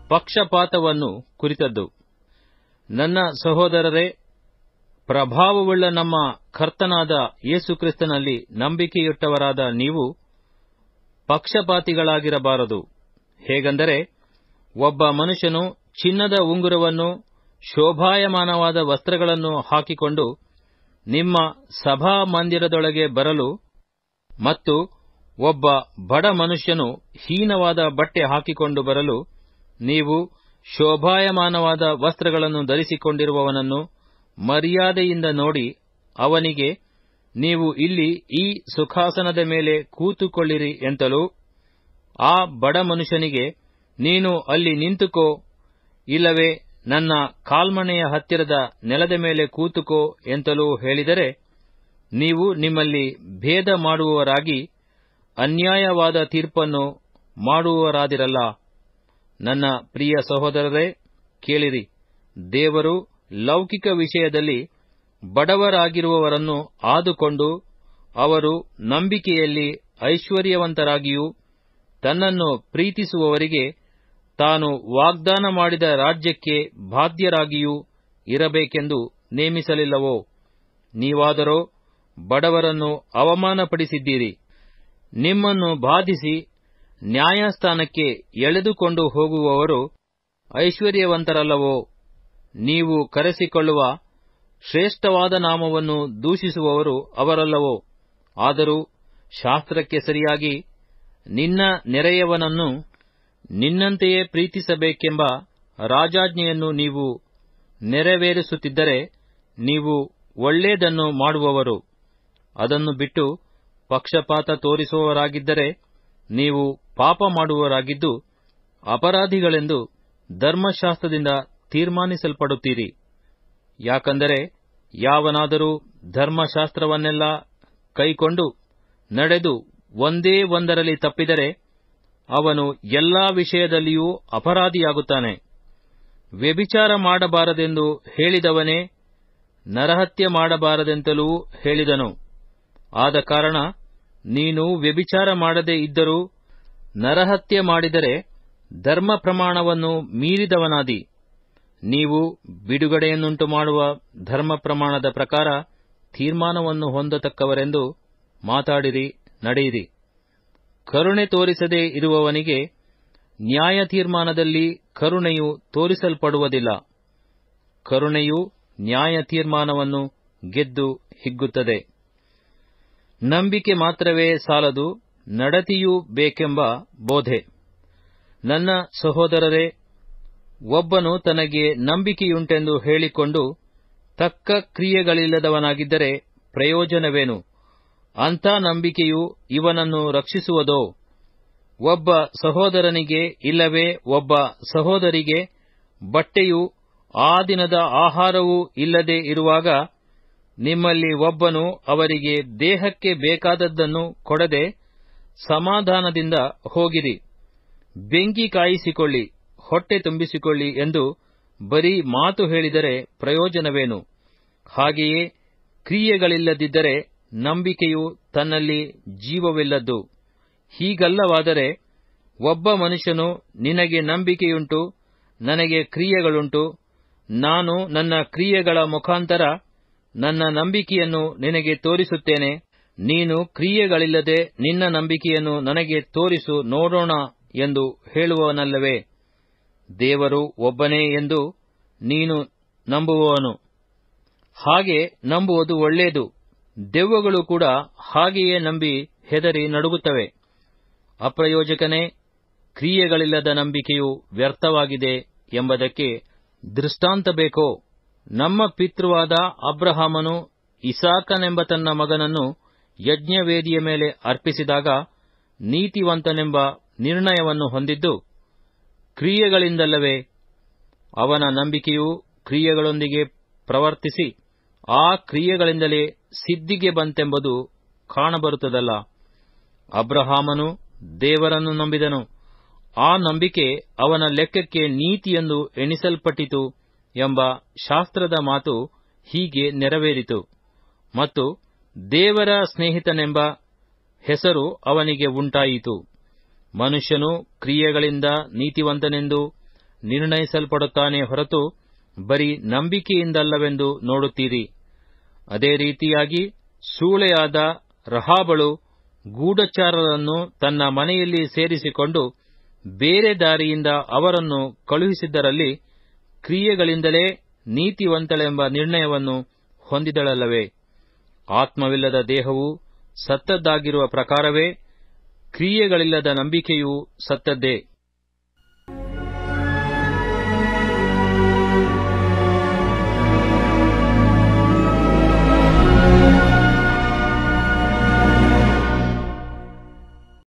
ಪಕ್ಷಪಾತವನ್ನು ಕುರಿತದ್ದು. ನನ್ನ ಸಹೋದರರೇ, ಪ್ರಭಾವವುಳ್ಳ ನಮ್ಮ ಕರ್ತನಾದ ಯೇಸುಕ್ರಿಸ್ತನಲ್ಲಿ ನಂಬಿಕೆಯಿಟ್ಟವರಾದ ನೀವು ಪಕ್ಷಪಾತಿಗಳಾಗಿರಬಾರದು. ಹೇಗೆಂದರೆ, ಒಬ್ಬ ಮನುಷ್ಯನು ಚಿನ್ನದ ಉಂಗುರವನ್ನು ಶೋಭಾಯಮಾನವಾದ ವಸ್ತ್ರಗಳನ್ನು ಹಾಕಿಕೊಂಡು ನಿಮ್ಮ ಸಭಾಮಂದಿರದೊಳಗೆ ಬರಲು ಮತ್ತು ಒಬ್ಬ ಬಡ ಮನುಷ್ಯನು ಹೀನವಾದ ಬಟ್ಟೆ ಹಾಕಿಕೊಂಡು ಬರಲು ನೀವು ಶೋಭಾಯಮಾನವಾದ ವಸ್ತ್ರಗಳನ್ನು ಧರಿಸಿಕೊಂಡಿರುವವನನ್ನು ಮರ್ಯಾದೆಯಿಂದ ನೋಡಿ ಅವನಿಗೆ, ನೀವು ಇಲ್ಲಿ ಈ ಸುಖಾಸನದ ಮೇಲೆ ಕೂತುಕೊಳ್ಳಿರಿ ಎಂತಲೂ, ಆ ಬಡ ಮನುಷ್ಯನಿಗೆ, ನೀನು ಅಲ್ಲಿ ನಿಂತುಕೋ, ಇಲ್ಲವೇ ನನ್ನ ಕಾಲ್ಮಣೆಯ ಹತ್ತಿರದ ನೆಲದ ಮೇಲೆ ಕೂತುಕೋ ಎಂತಲೂ ಹೇಳಿದರೆ, ನೀವು ನಿಮ್ಮಲ್ಲಿ ಭೇದ ಮಾಡುವವರಾಗಿ ಅನ್ಯಾಯವಾದ ತೀರ್ಪನ್ನು ಮಾಡುವವರಾದಿರಲ್ಲ. ನನ್ನ ಪ್ರಿಯ ಸಹೋದರರೇ, ಕೇಳಿರಿ. ದೇವರು ಲೌಕಿಕ ವಿಷಯದಲ್ಲಿ ಬಡವರಾಗಿರುವವರನ್ನು ಆದುಕೊಂಡು ಅವರು ನಂಬಿಕೆಯಲ್ಲಿ ಐಶ್ವರ್ಯವಂತರಾಗಿಯೂ ತನ್ನನ್ನು ಪ್ರೀತಿಸುವವರಿಗೆ ತಾನು ವಾಗ್ದಾನ ಮಾಡಿದ ರಾಜ್ಯಕ್ಕೆ ಬಾಧ್ಯರಾಗಿಯೂ ಇರಬೇಕೆಂದು ನೇಮಿಸಲಿಲ್ಲವೋ? ನೀವಾದರೋ ಬಡವರನ್ನು ಅವಮಾನಪಡಿಸಿದ್ದೀರಿ. ನಿಮ್ಮನ್ನು ಬಾಧಿಸಿ ನ್ಯಾಯಸ್ಥಾನಕ್ಕೆ ಎಳೆದುಕೊಂಡು ಹೋಗುವವರು ಐಶ್ವರ್ಯವಂತರಲ್ಲವೋ? ನೀವು ಕರೆಸಿಕೊಳ್ಳುವ ಶ್ರೇಷ್ಠವಾದ ನಾಮವನ್ನು ದೂಷಿಸುವವರು ಅವರಲ್ಲವೋ? ಆದರೂ ಶಾಸ್ತ್ರಕ್ಕೆ ಸರಿಯಾಗಿ ನಿನ್ನ ನೆರೆಯವನನ್ನು ನಿನ್ನಂತೆಯೇ ಪ್ರೀತಿಸಬೇಕೆಂಬ ರಾಜಾಜ್ಞೆಯನ್ನು ನೀವು ನೆರವೇರಿಸುತ್ತಿದ್ದರೆ ನೀವು ಒಳ್ಳೆಯದನ್ನು ಮಾಡುವವರು. ಅದನ್ನು ಬಿಟ್ಟು ಪಕ್ಷಪಾತ ತೋರಿಸುವವರಾಗಿದ್ದರೆ ನೀವು ಪಾಪ ಮಾಡುವವರಾಗಿದ್ದು ಅಪರಾಧಿಗಳೆಂದು ಧರ್ಮಶಾಸ್ತ್ರದಿಂದ ತೀರ್ಮಾನಿಸಲ್ಪಡುತ್ತೀರಿ. ಯಾಕಂದರೆ ಯಾವನಾದರೂ ಧರ್ಮಶಾಸ್ತ್ರವನ್ನೆಲ್ಲ ಕೈಕೊಂಡು ನಡೆದು ಒಂದೇ ಒಂದರಲ್ಲಿ ತಪ್ಪಿದರೆ ಅವನು ಎಲ್ಲಾ ವಿಷಯದಲ್ಲಿಯೂ ಅಪರಾಧಿಯಾಗುತ್ತಾನೆ. ವ್ಯಭಿಚಾರ ಮಾಡಬಾರದೆಂದು ಹೇಳಿದವನೇ ನರಹತ್ಯೆ ಮಾಡಬಾರದೆಂತಲೂ ಹೇಳಿದನು. ಆದ ಕಾರಣ ನೀನು ವ್ಯಭಿಚಾರ ಮಾಡದೇ ಇದ್ದರೂ ನರಹತ್ಯೆ ಮಾಡಿದರೆ ಧರ್ಮ ಪ್ರಮಾಣವನ್ನು ಮೀರಿದವನಾದಿ. ನೀವು ಬಿಡುಗಡೆಯನ್ನುಂಟು ಮಾಡುವ ಧರ್ಮ ಪ್ರಮಾಣದ ಪ್ರಕಾರ ತೀರ್ಮಾನವನ್ನು ಹೊಂದತಕ್ಕವರೆಂದು ಮಾತಾಡಿರಿ, ನಡೆಯಿರಿ. ಕರುಣೆ ತೋರಿಸದೇ ಇರುವವನಿಗೆ ನ್ಯಾಯ ತೀರ್ಮಾನದಲ್ಲಿ ಕರುಣೆಯು ತೋರಿಸಲ್ಪಡುವುದಿಲ್ಲ. ಕರುಣೆಯು ನ್ಯಾಯ ತೀರ್ಮಾನವನ್ನು ಗೆದ್ದು ಹಿಗ್ಗುತ್ತದೆ. ನಂಬಿಕೆ ಮಾತ್ರವೇ ಸಾಲದು, ನಡತೆಯೂ ಬೇಕೆಂಬ ಬೋಧೆ. ನನ್ನ ಸಹೋದರರೇ, ಒಬ್ಬನು ತನಗೆ ನಂಬಿಕೆಯುಂಟೆಂದು ಹೇಳಿಕೊಂಡು ತಕ್ಕ ಕ್ರಿಯೆಗಳಿಲ್ಲದವನಾಗಿದ್ದರೆ ಪ್ರಯೋಜನವೇನು? ಅಂಥ ನಂಬಿಕೆಯು ಇವನನ್ನು ರಕ್ಷಿಸುವುದೋ? ಒಬ್ಬ ಸಹೋದರನಿಗೆ ಇಲ್ಲವೇ ಒಬ್ಬ ಸಹೋದರಿಗೆ ಬಟ್ಟೆಯೂ ಆ ದಿನದ ಆಹಾರವೂ ಇಲ್ಲದೆ ಇರುವಾಗ ನಿಮ್ಮಲ್ಲಿ ಒಬ್ಬನು ಅವರಿಗೆ ದೇಹಕ್ಕೆ ಬೇಕಾದದ್ದನ್ನು ಕೊಡದೆ ಸಮಾಧಾನದಿಂದ ಹೋಗಿರಿ, ಬೆಂಕಿ ಕಾಯಿಸಿಕೊಳ್ಳಿ, ಹೊಟ್ಟೆ ತುಂಬಿಸಿಕೊಳ್ಳಿ ಎಂದು ಬರೀ ಮಾತು ಹೇಳಿದರೆ ಪ್ರಯೋಜನವೇನು? ಹಾಗೆಯೇ ಕ್ರಿಯೆಗಳಿಲ್ಲದಿದ್ದರೆ ನಂಬಿಕೆಯು ತನ್ನಲ್ಲಿ ಜೀವವಿಲ್ಲದ್ದು. ಹೀಗಲ್ಲವಾದರೆ ಒಬ್ಬ ಮನುಷ್ಯನು, ನಿನಗೆ ನಂಬಿಕೆಯುಂಟು, ನನಗೆ ಕ್ರಿಯೆಗಳುಂಟು, ನಾನು ನನ್ನ ಕ್ರಿಯೆಗಳ ಮುಖಾಂತರ ನನ್ನ ನಂಬಿಕೆಯನ್ನು ನಿನಗೆ ತೋರಿಸುತ್ತೇನೆ, ನೀನು ಕ್ರಿಯೆಗಳಿಲ್ಲದೆ ನಿನ್ನ ನಂಬಿಕೆಯನ್ನು ನನಗೆ ತೋರಿಸು ನೋಡೋಣ ಎಂದು ಹೇಳುವನಲ್ಲವೇ? ದೇವರು ಒಬ್ಬನೇ ಎಂದು ನೀನು ನಂಬುವವನು. ಹಾಗೆ ನಂಬುವುದು ಒಳ್ಳೆಯದು. ದೆವ್ವಗಳು ಕೂಡ ಹಾಗೆಯೇ ನಂಬಿ ಹೆದರಿ ನಡುಗುತ್ತವೆ. ಅಪ್ರಯೋಜಕನೇ, ಕ್ರಿಯೆಗಳಿಲ್ಲದ ನಂಬಿಕೆಯು ವ್ಯರ್ಥವಾಗಿದೆ ಎಂಬುದಕ್ಕೆ ದೃಷ್ಟಾಂತ ಬೇಕೋ? ನಮ್ಮ ಪಿತೃವಾದ ಅಬ್ರಹಾಮನು ಇಸಾಕನೆಂಬ ತನ್ನ ಮಗನನ್ನು ಯಜ್ಞವೇದಿಯ ಮೇಲೆ ಅರ್ಪಿಸಿದಾಗ ನೀತಿವಂತನೆಂಬ ನಿರ್ಣಯವನ್ನು ಹೊಂದಿದ್ದು ಕ್ರಿಯೆಗಳಿಂದಲ್ಲವೇ? ಅವನ ನಂಬಿಕೆಯು ಕ್ರಿಯೆಗಳೊಂದಿಗೆ ಪ್ರವರ್ತಿಸಿ ಆ ಕ್ರಿಯೆಗಳಿಂದಲೇ ಸಿದ್ಧಿಗೆ ಬಂತೆಂಬುದು ಕಾಣಬರುತ್ತದಲ್ಲ. ಅಬ್ರಹಾಮನು ದೇವರನ್ನು ನಂಬಿದನು, ಆ ನಂಬಿಕೆ ಅವನ ಲೆಕ್ಕಕ್ಕೆ ನೀತಿಯೆಂದು ಎಣಿಸಲ್ಪಟ್ಟಿತು ಎಂಬ ಶಾಸ್ತ್ರದ ಮಾತು ಹೀಗೆ ನೆರವೇರಿತು. ಮತ್ತು ದೇವರ ಸ್ನೇಹಿತನೆಂಬ ಹೆಸರು ಅವನಿಗೆ ಉಂಟಾಯಿತು. ಮನುಷ್ಯನು ಕ್ರಿಯೆಗಳಿಂದ ನೀತಿವಂತನೆಂದು ನಿರ್ಣಯಿಸಲ್ಪಡುತ್ತಾನೆ ಹೊರತು ಬರೀ ನಂಬಿಕೆಯಿಂದಲ್ಲವೆಂದು ನೋಡುತ್ತೀರಿ. ಅದೇ ರೀತಿಯಾಗಿ ಸೂಳೆಯಾದ ರಹಾಬಳು ಗೂಢಚಾರರನ್ನು ತನ್ನ ಮನೆಯಲ್ಲಿ ಸೇರಿಸಿಕೊಂಡು ಬೇರೆ ದಾರಿಯಿಂದ ಅವರನ್ನು ಕಳುಹಿಸಿದ್ದರಲ್ಲಿ ಕ್ರಿಯೆಗಳಿಂದಲೇ ನೀತಿವಂತಳೆಂಬ ನಿರ್ಣಯವನ್ನು ಹೊಂದಿದಳಲ್ಲವೇ? ಆತ್ಮವಿಲ್ಲದ ದೇಹವು ಸತ್ತದ್ದಾಗಿರುವ ಪ್ರಕಾರವೇ ಕ್ರಿಯೆಗಳಿಲ್ಲದ ನಂಬಿಕೆಯೂ ಸತ್ತದ್ದೇ.